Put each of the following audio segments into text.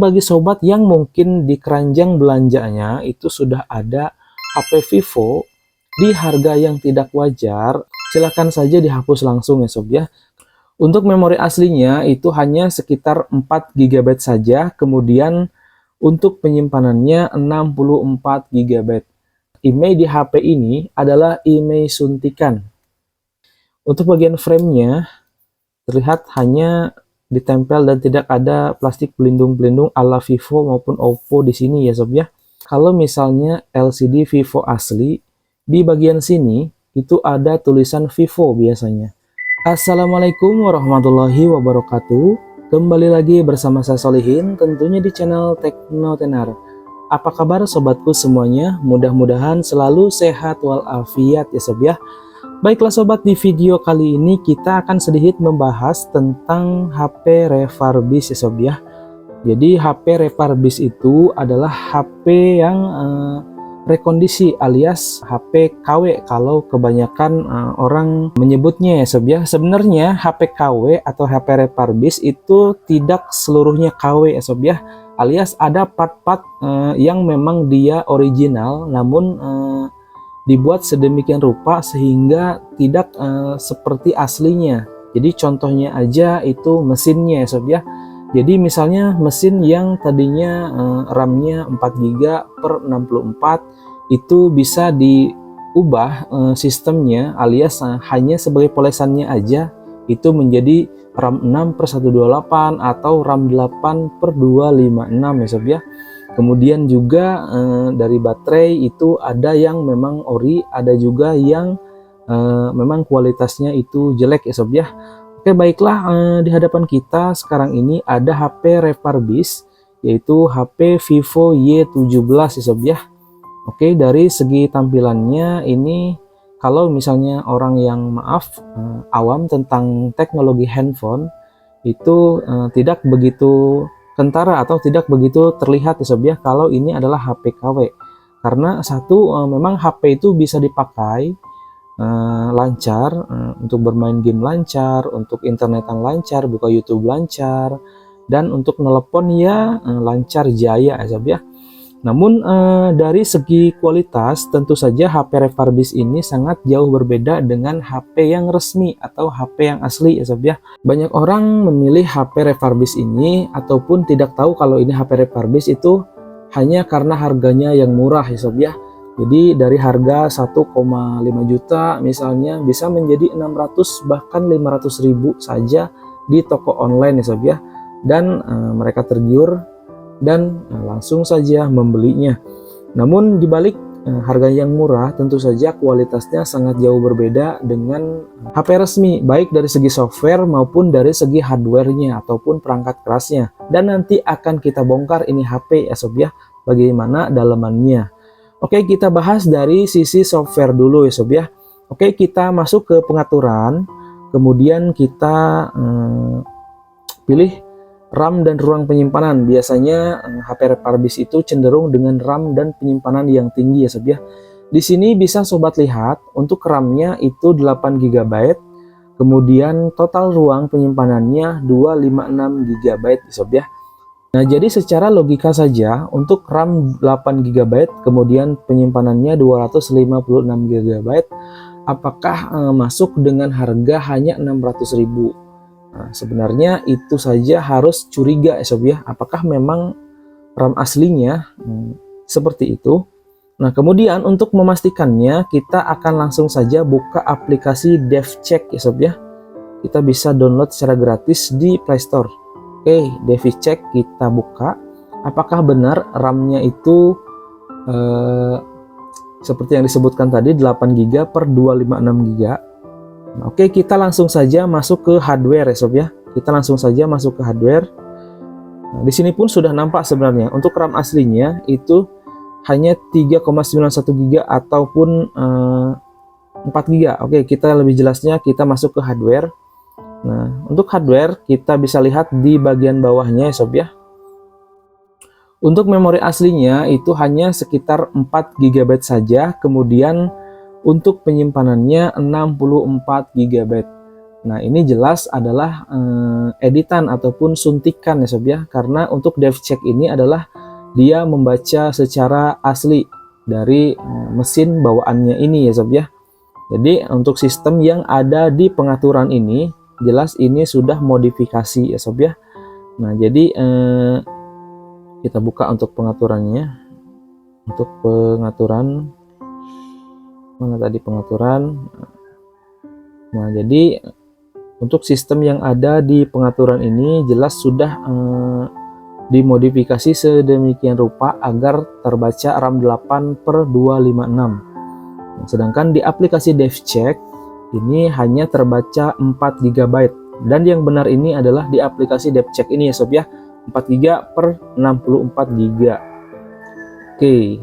Bagi sobat yang mungkin di keranjang belanjanya itu sudah ada HP Vivo di harga yang tidak wajar, silakan saja dihapus langsung ya sob ya. Untuk memori aslinya itu hanya sekitar 4 GB saja, kemudian untuk penyimpanannya 64 GB. IMEI di HP ini adalah IMEI suntikan. Untuk bagian framenya terlihat hanya ditempel dan tidak ada plastik pelindung-pelindung ala Vivo maupun Oppo di sini ya sob ya. Kalau misalnya LCD Vivo asli, di bagian sini itu ada tulisan Vivo biasanya. Assalamualaikum warahmatullahi wabarakatuh. Kembali lagi bersama saya Solihin, tentunya di channel Tekno Tenar. Apa kabar sobatku semuanya? Mudah-mudahan selalu sehat walafiat ya sob ya. Baiklah sobat, di video kali ini kita akan sedikit membahas tentang HP refurbish ya sob ya. Jadi HP refurbish itu adalah HP yang rekondisi alias HP KW kalau kebanyakan orang menyebutnya ya sob ya. Sebenarnya HP KW atau HP refurbish itu tidak seluruhnya KW ya sob ya. Alias ada part-part yang memang dia original namun dibuat sedemikian rupa sehingga tidak seperti aslinya. Jadi contohnya aja itu mesinnya ya sob ya. Jadi misalnya mesin yang tadinya RAM-nya 4GB per 64 itu bisa diubah sistemnya alias hanya sebagai polesannya aja itu menjadi RAM 6 per 128 atau RAM 8 per 256 ya sob ya. Kemudian juga dari baterai itu ada yang memang ori, ada juga yang memang kualitasnya itu jelek ya sob ya. Oke baiklah, di hadapan kita sekarang ini ada HP refurbish yaitu HP Vivo Y17 ya sob ya. Oke, dari segi tampilannya ini kalau misalnya orang yang awam tentang teknologi handphone itu tidak begitu kentara atau tidak begitu terlihat ya sob ya kalau ini adalah HP KW. Karena satu, memang HP itu bisa dipakai lancar untuk bermain game lancar, untuk internetan lancar, buka YouTube lancar, dan untuk telepon ya lancar jaya ya sob ya. Namun dari segi kualitas tentu saja HP refurbish ini sangat jauh berbeda dengan HP yang resmi atau HP yang asli ya sob ya. Banyak orang memilih HP refurbish ini ataupun tidak tahu kalau ini HP refurbish itu hanya karena harganya yang murah ya sob ya. Jadi dari harga 1,5 juta misalnya bisa menjadi 600 bahkan 500 ribu saja di toko online ya sob ya. Dan mereka tergiur dan langsung saja membelinya. Namun dibalik harga yang murah tentu saja kualitasnya sangat jauh berbeda dengan HP resmi, baik dari segi software maupun dari segi hardware-nya ataupun perangkat kerasnya. Dan nanti akan kita bongkar ini HP ya sob ya, bagaimana dalamannya. Oke, kita bahas dari sisi software dulu ya sob ya. Oke, kita masuk ke pengaturan, kemudian kita pilih RAM dan ruang penyimpanan. Biasanya HP refurbish itu cenderung dengan RAM dan penyimpanan yang tinggi ya sob ya. Di sini bisa sobat lihat untuk RAM-nya itu 8 GB, kemudian total ruang penyimpanannya 256 GB ya sob ya. Nah, jadi secara logika saja untuk RAM 8 GB kemudian penyimpanannya 256 GB, apakah masuk dengan harga hanya 600.000? Nah, sebenarnya itu saja harus curiga ya sob ya, apakah memang RAM aslinya seperti itu. Nah, kemudian untuk memastikannya kita akan langsung saja buka aplikasi DevCheck ya sob ya. Kita bisa download secara gratis di Play Store. Oke, DevCheck kita buka, apakah benar RAM-nya itu seperti yang disebutkan tadi 8 GB per 256 GB. Oke, kita langsung saja masuk ke hardware ya sob ya. Kita langsung saja masuk ke hardware. Nah, di sini pun sudah nampak sebenarnya untuk RAM aslinya itu hanya 3,91 GB ataupun 4 GB. Oke, kita lebih jelasnya kita masuk ke hardware. Nah, untuk hardware kita bisa lihat di bagian bawahnya ya sob ya. Untuk memori aslinya itu hanya sekitar 4 GB saja, kemudian untuk penyimpanannya 64 GB. Nah, ini jelas adalah editan ataupun suntikan ya sob ya, karena untuk DevCheck ini adalah dia membaca secara asli dari mesin bawaannya ini ya sob ya. Jadi untuk sistem yang ada di pengaturan ini jelas ini sudah modifikasi ya sob ya. Nah, jadi kita buka untuk pengaturannya. Untuk pengaturan, mana tadi pengaturan. Nah, jadi untuk sistem yang ada di pengaturan ini jelas sudah dimodifikasi sedemikian rupa agar terbaca RAM 8/256. Sedangkan di aplikasi DevCheck ini hanya terbaca 4 GB, dan yang benar ini adalah di aplikasi DevCheck ini ya sob ya, 4 GB/64 GB. Oke.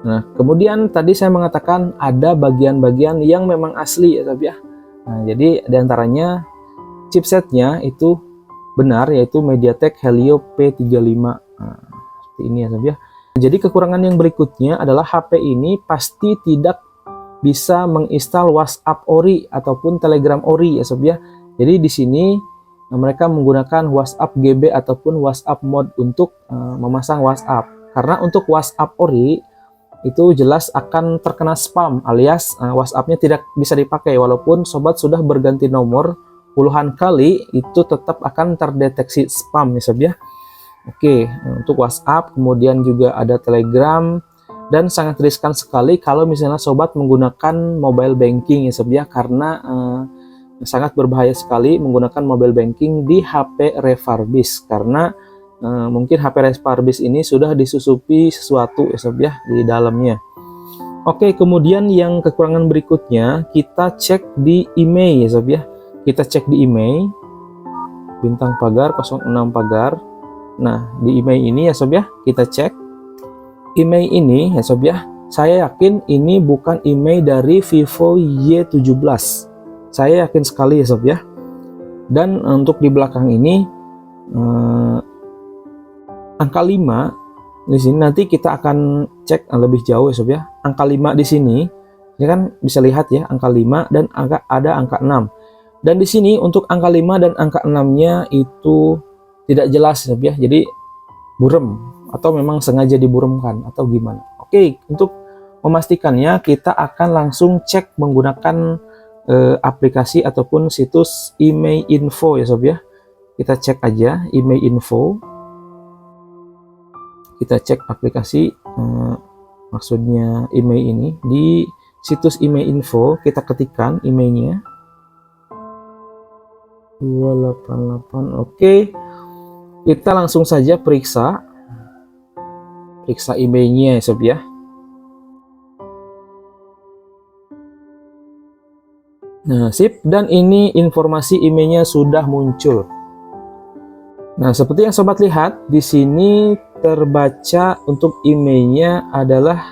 Nah, kemudian tadi saya mengatakan ada bagian-bagian yang memang asli ya sob ya. Nah, jadi diantaranya chipsetnya itu benar, yaitu MediaTek Helio P35. Nah, seperti ini ya sob ya. Jadi kekurangan yang berikutnya adalah HP ini pasti tidak bisa menginstal WhatsApp Ori ataupun Telegram Ori ya sob ya. Jadi di sini mereka menggunakan WhatsApp GB ataupun WhatsApp Mode untuk memasang WhatsApp. Karena untuk WhatsApp Ori itu jelas akan terkena spam, alias WhatsApp-nya tidak bisa dipakai walaupun sobat sudah berganti nomor puluhan kali, itu tetap akan terdeteksi spam ya sob ya. Oke, untuk WhatsApp, kemudian juga ada Telegram, dan sangat riskan sekali kalau misalnya sobat menggunakan mobile banking ya sob ya, karena sangat berbahaya sekali menggunakan mobile banking di HP refurbished, karena mungkin HP refurbished ini sudah disusupi sesuatu ya sob ya di dalamnya. Oke, kemudian yang kekurangan berikutnya kita cek di email ya sob ya. Kita cek di email bintang pagar 06 pagar. Nah, di email ini ya sob ya, kita cek email ini ya sob ya. Saya yakin ini bukan email dari Vivo Y17. Saya yakin sekali ya sob ya. Dan untuk di belakang ini angka 5 di sini, nanti kita akan cek lebih jauh ya sob ya. Angka 5 di sini, ini kan bisa lihat ya, angka 5 dan ada angka 6. Dan di sini untuk angka 5 dan angka 6-nya itu tidak jelas sob ya. Jadi burem atau memang sengaja diburemkan atau gimana. Oke, untuk memastikannya kita akan langsung cek menggunakan aplikasi ataupun situs email info ya sob ya. Kita cek aja email info. Kita cek aplikasi maksudnya email ini di situs email info, kita ketikkan emailnya 288. Oke, kita langsung saja periksa emailnya ya sob ya. Nah, sip, dan ini informasi emailnya sudah muncul. Nah, seperti yang sobat lihat di sini terbaca untuk emailnya adalah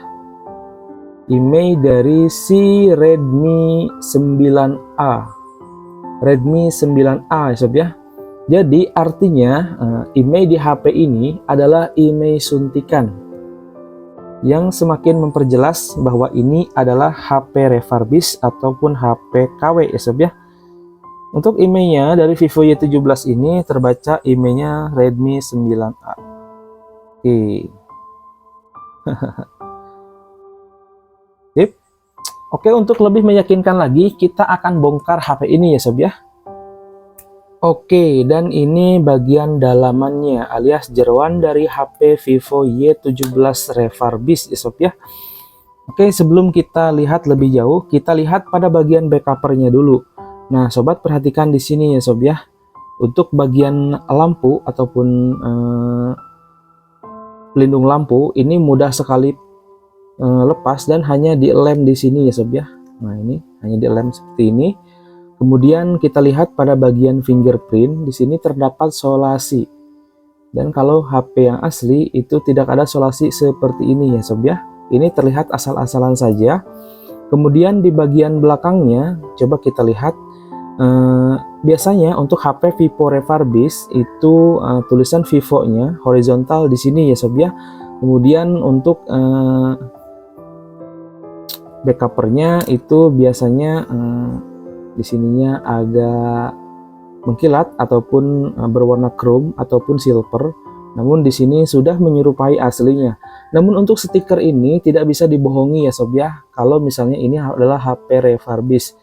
email dari si Redmi 9A. Redmi 9A ya sob ya. Jadi artinya email di HP ini adalah email suntikan yang semakin memperjelas bahwa ini adalah HP refurbished ataupun HP KW ya sob ya. Untuk emailnya dari Vivo Y17 ini terbaca emailnya Redmi 9A. Oke. Sip. Oke, untuk lebih meyakinkan lagi kita akan bongkar HP ini ya sob ya. Oke, dan ini bagian dalamannya alias jeroan dari HP Vivo Y17 refurbished ya sob ya. Oke, sebelum kita lihat lebih jauh, kita lihat pada bagian backupernya dulu. Nah, sobat perhatikan di sini ya sob ya. Untuk bagian lampu ataupun pelindung lampu ini mudah sekali lepas dan hanya dilem di sini ya sob ya. Nah, ini hanya dilem seperti ini. Kemudian kita lihat pada bagian fingerprint di sini terdapat solasi. Dan kalau HP yang asli itu tidak ada solasi seperti ini ya sob ya. Ini terlihat asal-asalan saja. Kemudian di bagian belakangnya coba kita lihat. Biasanya untuk HP Vivo refurbished itu tulisan Vivo-nya horizontal di sini ya sob ya. Kemudian untuk backupernya itu biasanya di sininya agak mengkilat ataupun berwarna chrome ataupun silver. Namun di sini sudah menyerupai aslinya. Namun untuk stiker ini tidak bisa dibohongi ya sob ya. Kalau misalnya ini adalah HP refurbish.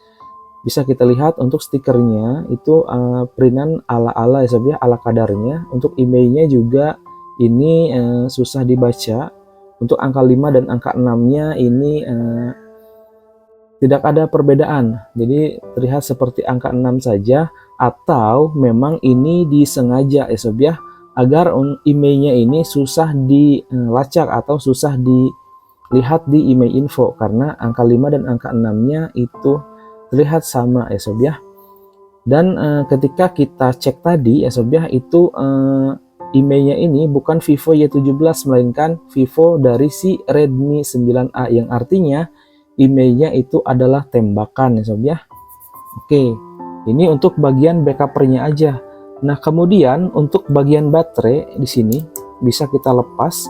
Bisa kita lihat untuk stikernya itu printan ala-ala ya sob ya, ala kadarnya. Untuk emailnya juga ini susah dibaca. Untuk angka 5 dan angka 6-nya ini tidak ada perbedaan. Jadi terlihat seperti angka 6 saja, atau memang ini disengaja ya sob ya, agar emailnya ini susah dilacak atau susah dilihat di email info, karena angka 5 dan angka 6-nya itu terlihat sama ya sob ya. Dan ketika kita cek tadi ya sob ya, itu emailnya ini bukan Vivo Y17 melainkan Vivo dari si Redmi 9A, yang artinya emailnya itu adalah tembakan ya sob ya. Oke, ini untuk bagian backupernya aja. Nah, kemudian untuk bagian baterai di sini bisa kita lepas.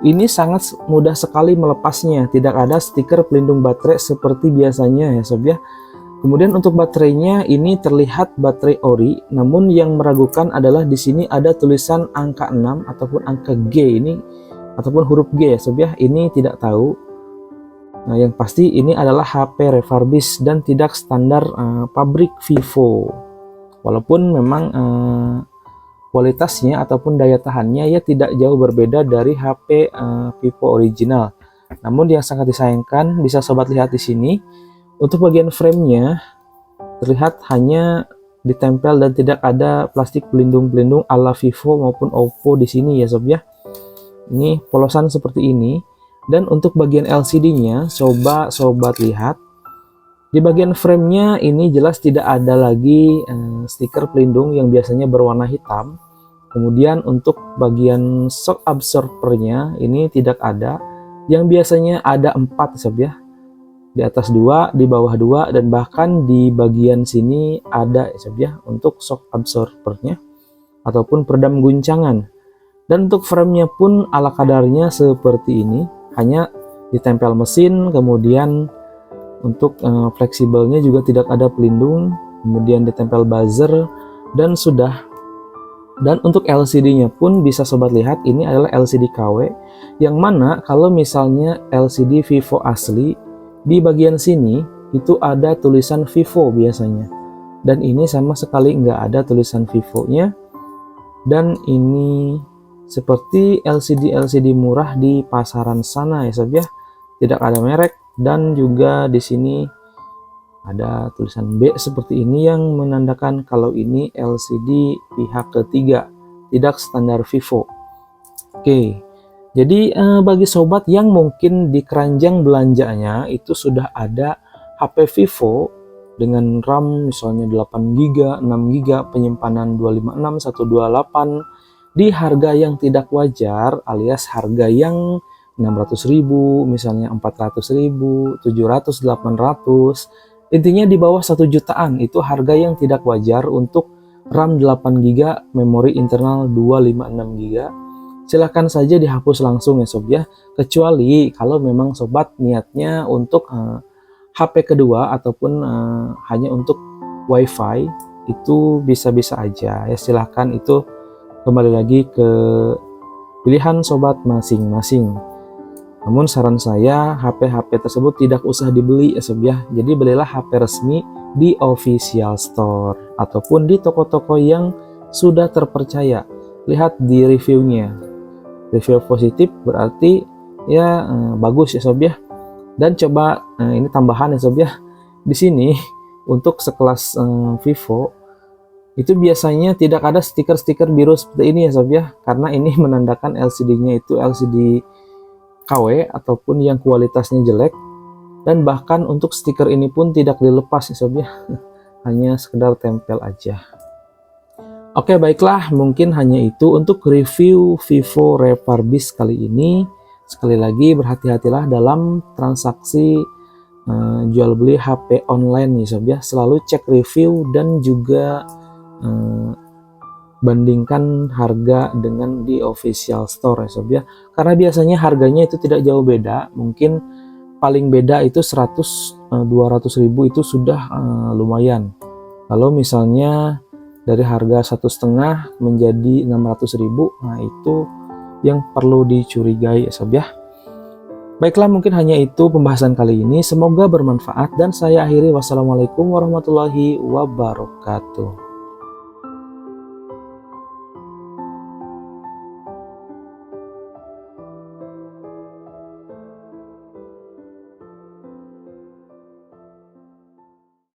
Ini sangat mudah sekali melepasnya, tidak ada stiker pelindung baterai seperti biasanya ya sob ya. Kemudian untuk baterainya ini terlihat baterai ori, namun yang meragukan adalah di sini ada tulisan angka 6 ataupun angka G ini ataupun huruf G ya sob ya. Ini tidak tahu. Nah, yang pasti ini adalah HP refurbish dan tidak standar pabrik Vivo. Walaupun memang kualitasnya ataupun daya tahannya ya tidak jauh berbeda dari HP Vivo original. Namun yang sangat disayangkan, bisa sobat lihat di sini, untuk bagian framenya terlihat hanya ditempel dan tidak ada plastik pelindung-pelindung ala Vivo maupun Oppo di sini ya sob ya. Ini polosan seperti ini. Dan untuk bagian LCD-nya, coba sobat lihat. Di bagian framenya ini jelas tidak ada lagi stiker pelindung yang biasanya berwarna hitam. Kemudian untuk bagian shock absorbernya ini tidak ada, yang biasanya ada 4 sob ya. Di atas 2, di bawah 2, dan bahkan di bagian sini ada sob ya untuk shock absorbernya ataupun peredam guncangan. Dan untuk framenya pun ala kadarnya seperti ini, hanya ditempel mesin. Kemudian untuk fleksibelnya juga tidak ada pelindung, kemudian ditempel buzzer dan sudah. Dan untuk LCD-nya pun bisa sobat lihat, ini adalah LCD KW, yang mana kalau misalnya LCD Vivo asli, di bagian sini itu ada tulisan Vivo biasanya, dan ini sama sekali nggak ada tulisan Vivo-nya. Dan ini seperti LCD murah di pasaran sana ya sob ya, tidak ada merek. Dan juga di sini ada tulisan B seperti ini yang menandakan kalau ini LCD pihak ketiga, tidak standar Vivo. Oke, jadi bagi sobat yang mungkin di keranjang belanjanya itu sudah ada HP Vivo dengan RAM misalnya 8GB, 6GB, penyimpanan 256, 128 di harga yang tidak wajar, alias harga yang 600.000, misalnya 400.000, 700, 800, intinya di bawah 1 jutaan, itu harga yang tidak wajar untuk RAM 8GB, memori internal 256GB. Silahkan saja dihapus langsung ya sob ya, kecuali kalau memang sobat niatnya untuk HP kedua ataupun hanya untuk WiFi, itu bisa-bisa aja ya, silahkan, itu kembali lagi ke pilihan sobat masing-masing. Namun saran saya, HP-HP tersebut tidak usah dibeli ya sob ya. Jadi belilah HP resmi di official store ataupun di toko-toko yang sudah terpercaya. Lihat di reviewnya. Review positif berarti ya bagus ya sob ya. Dan coba ini tambahan ya sob ya. Di sini untuk sekelas Vivo itu biasanya tidak ada stiker-stiker biru seperti ini ya sob ya, karena ini menandakan LCD-nya itu LCD KW ataupun yang kualitasnya jelek. Dan bahkan untuk stiker ini pun tidak dilepas ya sob ya, hanya sekedar tempel aja. Oke, baiklah, mungkin hanya itu untuk review Vivo refurbish kali ini. Sekali lagi berhati-hatilah dalam transaksi jual beli HP online ya sob ya. Selalu cek review dan juga bandingkan harga dengan di official store ya sob ya, karena biasanya harganya itu tidak jauh beda, mungkin paling beda itu 100 200.000 itu sudah lumayan. Kalau misalnya dari harga 1,5 menjadi 600.000, nah itu yang perlu dicurigai ya sob ya. Baiklah, mungkin hanya itu pembahasan kali ini. Semoga bermanfaat dan saya akhiri. Wassalamualaikum warahmatullahi wabarakatuh.